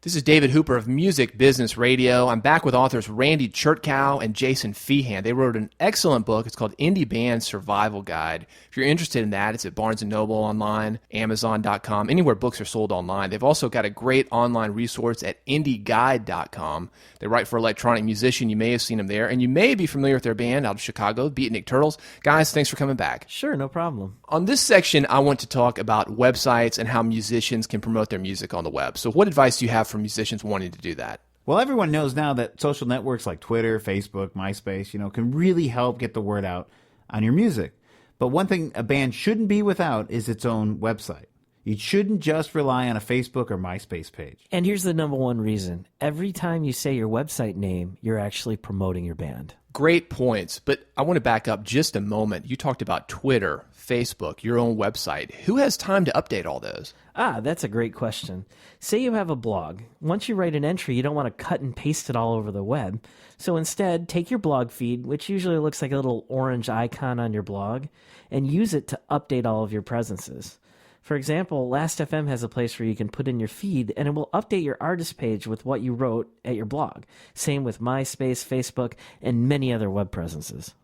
This is David Hooper of Music Business Radio. I'm back with authors Randy Chertkow and Jason Feehan. They wrote an excellent book. It's called Indie Band Survival Guide. If you're interested in that, it's at Barnes & Noble online, Amazon.com, anywhere books are sold online. They've also got a great online resource at indieguide.com. They write for Electronic Musician. You may have seen them there, and you may be familiar with their band out of Chicago, Beatnik Turtles. Guys, thanks for coming back. Sure, no problem. On this section, I want to talk about websites and how musicians can promote their music on the web. So what advice do you have for musicians wanting to do that? Well, everyone knows now that social networks like Twitter, Facebook, MySpace, can really help get the word out on your music. But one thing a band shouldn't be without is its own website. You shouldn't just rely on a Facebook or MySpace page. And here's the number one reason. Every time you say your website name, you're actually promoting your band. Great points, but I want to back up just a moment. You talked about Twitter, Facebook, your own website. Who has time to update all those? That's a great question. Say you have a blog. Once you write an entry, you don't want to cut and paste it all over the web. So instead, take your blog feed, which usually looks like a little orange icon on your blog, and use it to update all of your presences. For example, Last.fm has a place where you can put in your feed, and it will update your artist page with what you wrote at your blog. Same with MySpace, Facebook, and many other web presences.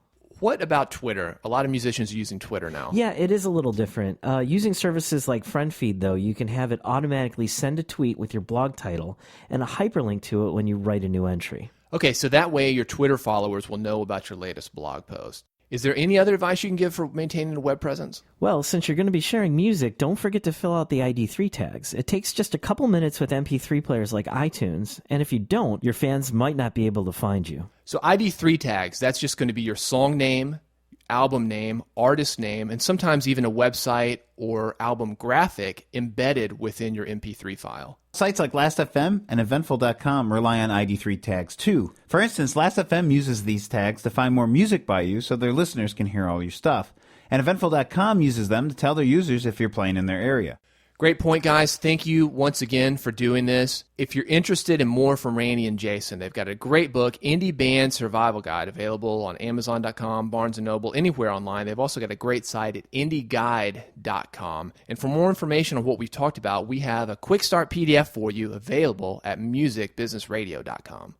What about Twitter? A lot of musicians are using Twitter now. Yeah, it is a little different. Using services like FriendFeed, though, you can have it automatically send a tweet with your blog title and a hyperlink to it when you write a new entry. Okay, so that way your Twitter followers will know about your latest blog post. Is there any other advice you can give for maintaining a web presence? Well, since you're going to be sharing music, don't forget to fill out the ID3 tags. It takes just a couple minutes with MP3 players like iTunes, and if you don't, your fans might not be able to find you. So ID3 tags, that's just going to be your song name, album name, artist name, and sometimes even a website or album graphic embedded within your MP3 file. Sites like Last.fm and Eventful.com rely on ID3 tags too. For instance, Last.fm uses these tags to find more music by you so their listeners can hear all your stuff. And Eventful.com uses them to tell their users if you're playing in their area. Great point, guys. Thank you once again for doing this. If you're interested in more from Randy and Jason, they've got a great book, Indie Band Survival Guide, available on Amazon.com, Barnes & Noble, anywhere online. They've also got a great site at indieguide.com. And for more information on what we've talked about, we have a quick start PDF for you available at musicbusinessradio.com.